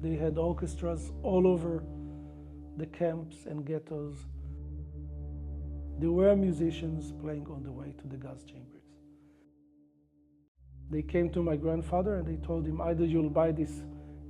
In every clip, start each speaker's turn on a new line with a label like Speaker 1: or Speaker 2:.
Speaker 1: They had orchestras all over the camps and ghettos. There were musicians playing on the way to the gas chambers. They came to my grandfather and they told him, either you'll buy this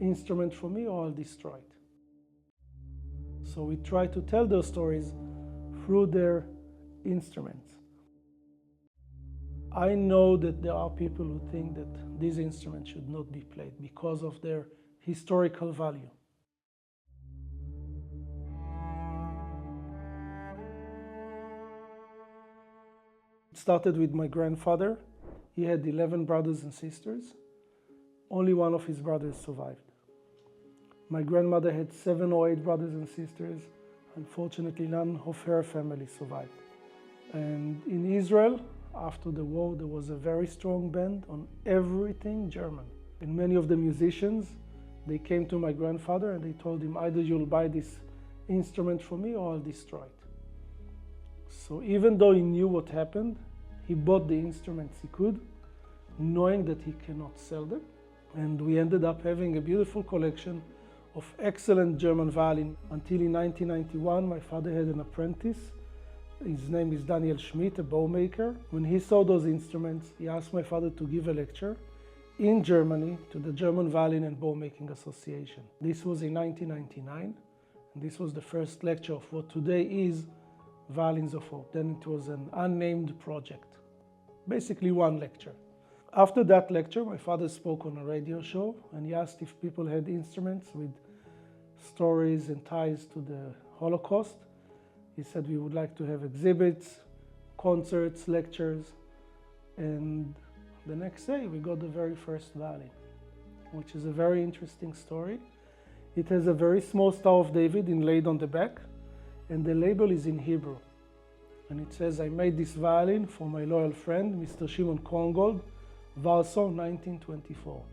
Speaker 1: instrument for me or I'll destroy it. So we try to tell those stories through their instruments. I know that there are people who think that these instruments should not be played because of their historical value. It started with my grandfather. He had 11 brothers and sisters. Only one of his brothers survived. My grandmother had 7 or 8 brothers and sisters. Unfortunately, none of her family survived. And in Israel, after the war, there was a very strong ban on everything German. And many of the musicians, they came to my grandfather and they told him, either you'll buy this instrument for me or I'll destroy it. So even though he knew what happened, he bought the instruments he could, knowing that he cannot sell them. And we ended up having a beautiful collection of excellent German violin. Until in 1991, my father had an apprentice. His name is Daniel Schmidt, a bow maker. When he saw those instruments, he asked my father to give a lecture in Germany to the German Violin and Bow Making Association. This was in 1999, and this was the first lecture of what today is Violins of Hope. Then it was an unnamed project, basically one lecture. After that lecture, my father spoke on a radio show, and he asked if people had instruments with stories and ties to the Holocaust. He said we would like to have exhibits, concerts, lectures, and the next day we got the very first violin, which is a very interesting story. It has a very small Star of David inlaid on the back, and the label is in Hebrew. And it says, I made this violin for my loyal friend, Mr. Shimon Krongold, Warsaw, 1924.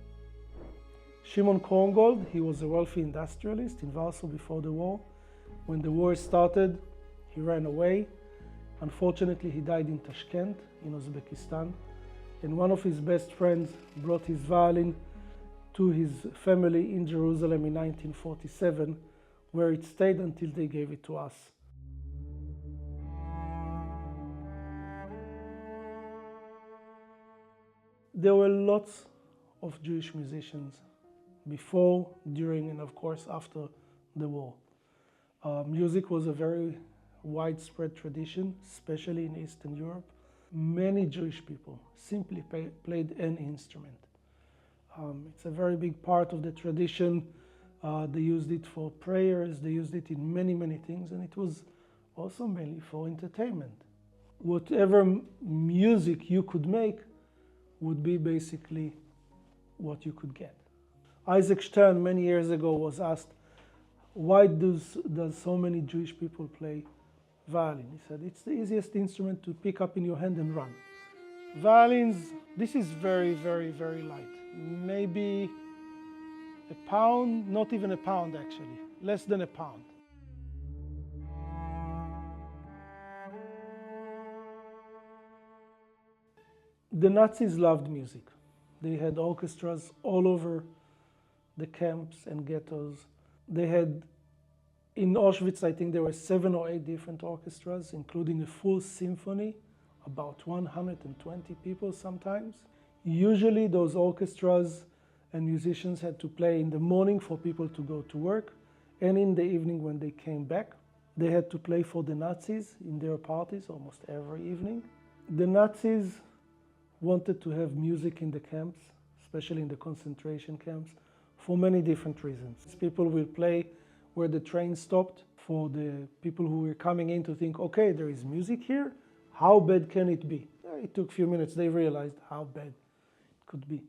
Speaker 1: Shimon Krongold, he was a wealthy industrialist in Warsaw before the war. When the war started, he ran away. Unfortunately, he died in Tashkent, in Uzbekistan. And one of his best friends brought his violin to his family in Jerusalem in 1947, where it stayed until they gave it to us. There were lots of Jewish musicians before, during, and of course after the war. Music was a very widespread tradition, especially in Eastern Europe. Many Jewish people simply played an instrument. It's a very big part of the tradition. They used it for prayers, they used it in many, many things, and it was also mainly for entertainment. Whatever music you could make would be basically what you could get. Isaac Stern many years ago was asked, why does so many Jewish people play violin? He said, it's the easiest instrument to pick up in your hand and run. Violins, this is very, very, very light. Maybe a pound, not even a pound actually, less than a pound. The Nazis loved music. They had orchestras all over the camps and ghettos. They had, in Auschwitz, I think there were 7 or 8 different orchestras, including a full symphony, about 120 people sometimes. Usually those orchestras and musicians had to play in the morning for people to go to work, and in the evening when they came back. They had to play for the Nazis in their parties almost every evening. The Nazis wanted to have music in the camps, especially in the concentration camps, for many different reasons. People will play where the train stopped, for the people who were coming in to think, okay, there is music here, how bad can it be? It took a few minutes, they realized how bad it could be.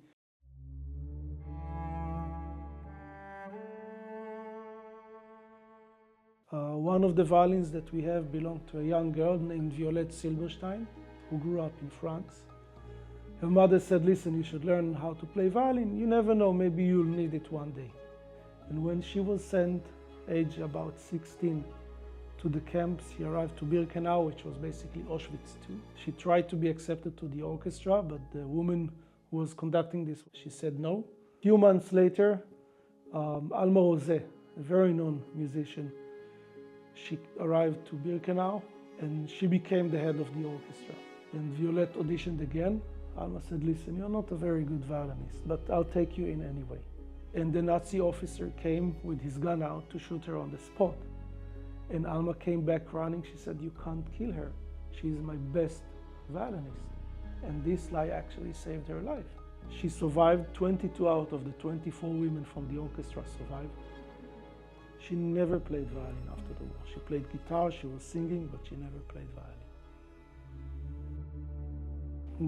Speaker 1: One of the violins that we have belonged to a young girl named Violette Silberstein, who grew up in France. Her mother said, listen, you should learn how to play violin. You never know, maybe you'll need it one day. And when she was sent, age about 16, to the camps, she arrived to Birkenau, which was basically Auschwitz II. She tried to be accepted to the orchestra, but the woman who was conducting this, she said no. A few months later, Alma Rose, a very known musician, she arrived to Birkenau and she became the head of the orchestra. And Violette auditioned again. Alma said, listen, you're not a very good violinist, but I'll take you in anyway. And the Nazi officer came with his gun out to shoot her on the spot. And Alma came back running. She said, you can't kill her. She's my best violinist. And this lie actually saved her life. She survived. 22 out of the 24 women from the orchestra survived. She never played violin after the war. She played guitar, she was singing, but she never played violin.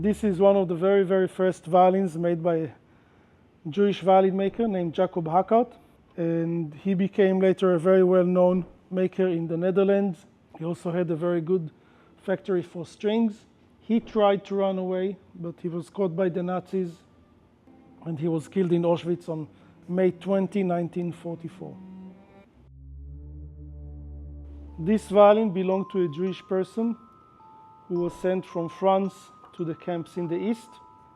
Speaker 1: This is one of the very, very first violins made by a Jewish violin maker named Jacob Hackert. And he became later a very well-known maker in the Netherlands. He also had a very good factory for strings. He tried to run away, but he was caught by the Nazis and he was killed in Auschwitz on May 20, 1944. This violin belonged to a Jewish person who was sent from France to the camps in the east.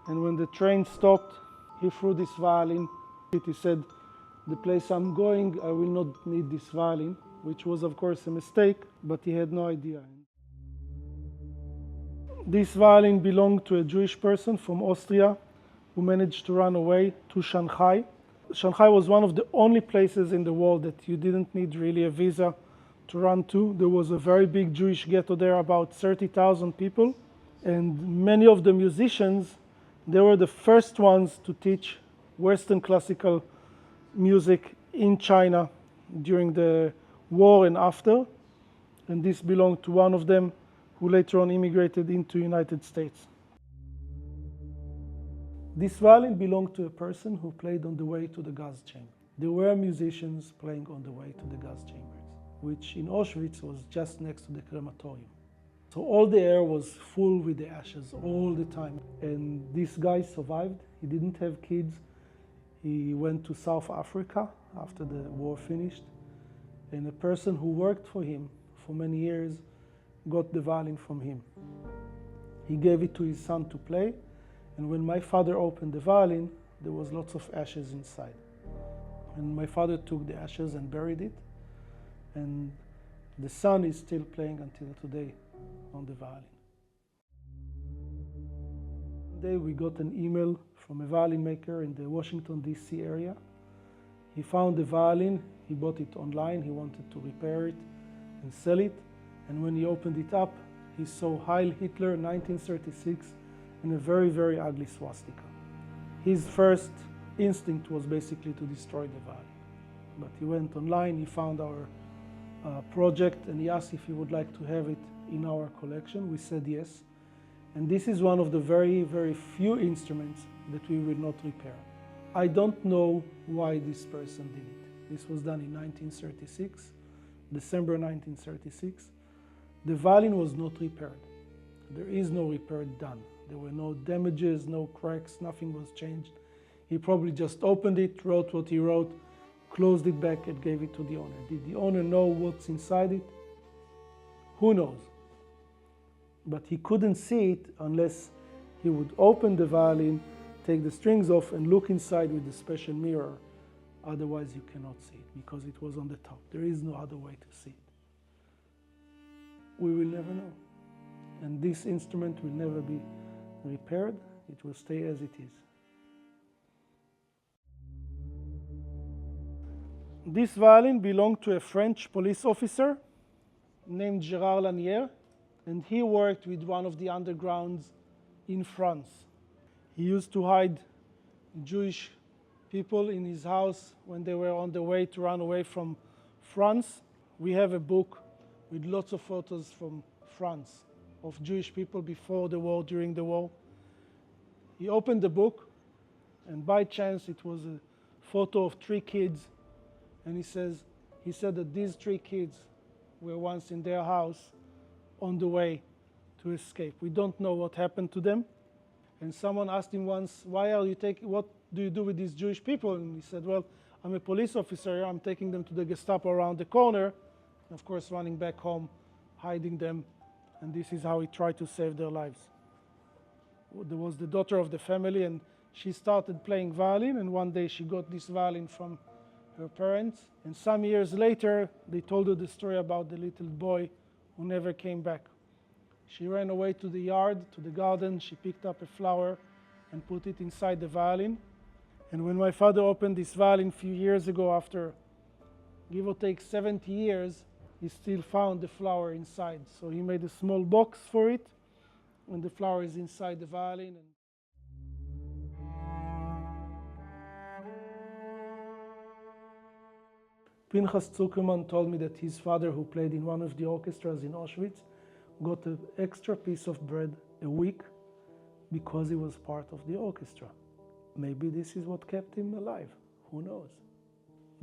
Speaker 1: And when the train stopped, he threw this violin. He said, the place I'm going, I will not need this violin, which was of course a mistake, but he had no idea. This violin belonged to a Jewish person from Austria who managed to run away to Shanghai. Shanghai was one of the only places in the world that you didn't need really a visa to run to. There was a very big Jewish ghetto there, about 30,000 people. And many of the musicians, they were the first ones to teach Western classical music in China during the war and after. And this belonged to one of them who later on immigrated into the United States. This violin belonged to a person who played on the way to the gas chamber. There were musicians playing on the way to the gas chambers, which in Auschwitz was just next to the crematorium. So all the air was full with the ashes all the time. And this guy survived. He didn't have kids. He went to South Africa after the war finished. And a person who worked for him for many years got the violin from him. He gave it to his son to play. And when my father opened the violin, there was lots of ashes inside. And my father took the ashes and buried it. And the son is still playing until today on the violin. One day we got an email from a violin maker in the Washington, D.C. area. He found the violin, he bought it online, he wanted to repair it and sell it. And when he opened it up, he saw Heil Hitler 1936 and a very, very ugly swastika. His first instinct was basically to destroy the violin. But he went online, he found our project, and he asked if he would like to have it in our collection. We said yes. And this is one of the very, very few instruments that we will not repair. I don't know why this person did it. This was done in 1936, December 1936. The violin was not repaired. There is no repair done. There were no damages, no cracks, nothing was changed. He probably just opened it, wrote what he wrote, closed it back and gave it to the owner. Did the owner know what's inside it? Who knows? But he couldn't see it unless he would open the violin, take the strings off and look inside with a special mirror. Otherwise you cannot see it because it was on the top. There is no other way to see it. We will never know. And this instrument will never be repaired. It will stay as it is. This violin belonged to a French police officer named Gérard Lanière, and he worked with one of the undergrounds in France. He used to hide Jewish people in his house when they were on the way to run away from France. We have a book with lots of photos from France of Jewish people before the war, during the war. He opened the book, and by chance it was a photo of 3 kids. And he said that these 3 kids were once in their house on the way to escape. We don't know what happened to them. And someone asked him once, what do you do with these Jewish people? And he said, well, I'm a police officer. I'm taking them to the Gestapo around the corner. And of course, running back home, hiding them. And this is how he tried to save their lives. There was the daughter of the family, and she started playing violin. And one day she got this violin from her parents. And some years later, they told her the story about the little boy who never came back. She ran away to the yard, to the garden. She picked up a flower and put it inside the violin. And when my father opened this violin a few years ago, after give or take 70 years, he still found the flower inside. So he made a small box for it, and the flower is inside the violin. Pinchas Zuckerman told me that his father, who played in one of the orchestras in Auschwitz, got an extra piece of bread a week because he was part of the orchestra. Maybe this is what kept him alive. Who knows?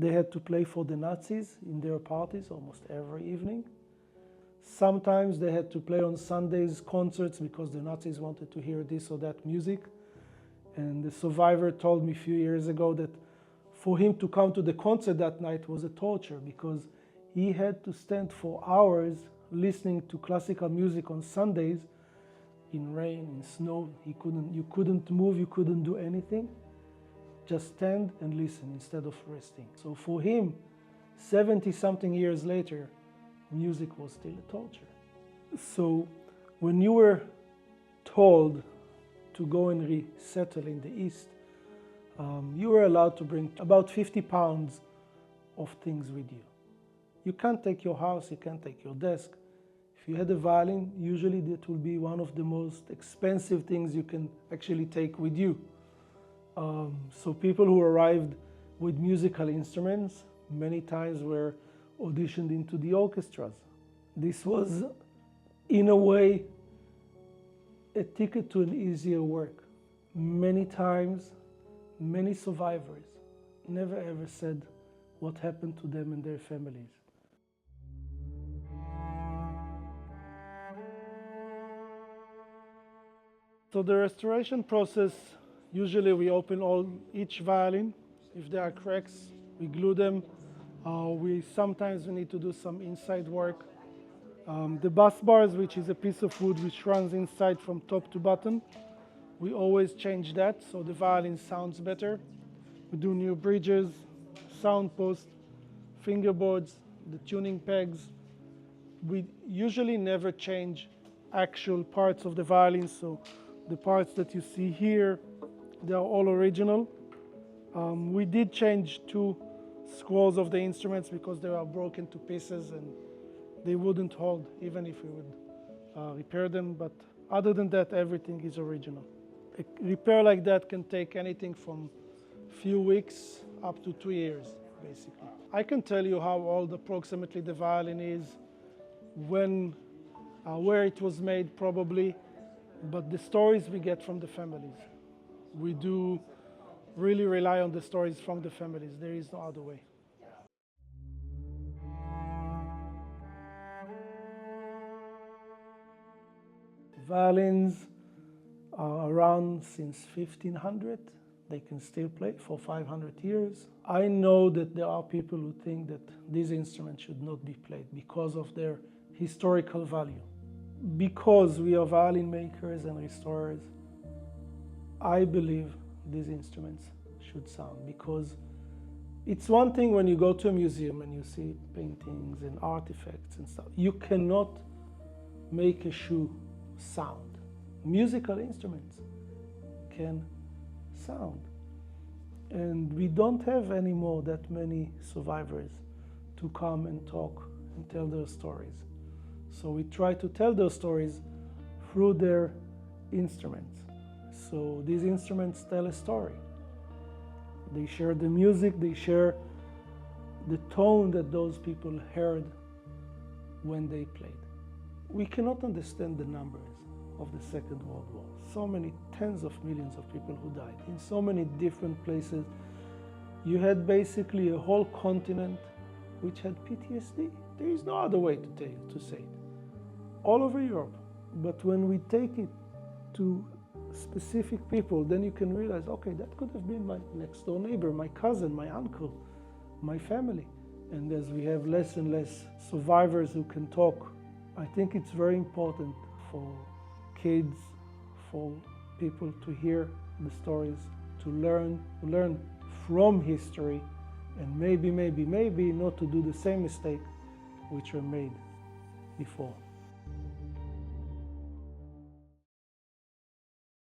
Speaker 1: They had to play for the Nazis in their parties almost every evening. Sometimes they had to play on Sundays concerts because the Nazis wanted to hear this or that music. And the survivor told me a few years ago that for him to come to the concert that night was a torture because he had to stand for hours listening to classical music on Sundays in rain, in snow. You couldn't move, you couldn't do anything. Just stand and listen instead of resting. So for him, 70-something years later, music was still a torture. So when you were told to go and resettle in the East, you were allowed to bring about 50 pounds of things with you. You can't take your house, you can't take your desk. If you had a violin, usually that will be one of the most expensive things you can actually take with you. So people who arrived with musical instruments many times were auditioned into the orchestras. This was, in a way, a ticket to an easier work. Many times, many survivors never ever said what happened to them and their families. So the restoration process, usually we open each violin. If there are cracks, we glue them. Sometimes we need to do some inside work. The bus bars, which is a piece of wood which runs inside from top to bottom, we always change that so the violin sounds better. We do new bridges, sound posts, fingerboards, the tuning pegs. We usually never change actual parts of the violin, so the parts that you see here, they are all original. We did change 2 scrolls of the instruments because they are broken to pieces and they wouldn't hold even if we would repair them, but other than that, everything is original. A repair like that can take anything from a few weeks up to 2 years, basically. I can tell you how old approximately the violin is, where it was made probably, but the stories we get from the families. We do really rely on the stories from the families. There is no other way. Violins are around since 1500. They can still play for 500 years. I know that there are people who think that these instruments should not be played because of their historical value. Because we are violin makers and restorers, I believe these instruments should sound, because it's one thing when you go to a museum and you see paintings and artifacts and stuff. You cannot make a shoe sound. Musical instruments can sound. And we don't have anymore that many survivors to come and talk and tell their stories. So we try to tell those stories through their instruments. So these instruments tell a story. They share the music, they share the tone that those people heard when they played. We cannot understand the numbers of the Second World War. So many tens of millions of people who died in so many different places. You had basically a whole continent which had PTSD. There is no other way to say it. All over Europe. But when we take it to specific people, then you can realize, okay, that could have been my next door neighbor, my cousin, my uncle, my family. And as we have less and less survivors who can talk, I think it's very important for kids, for people to hear the stories, to learn from history and maybe not to do the same mistake which were made before.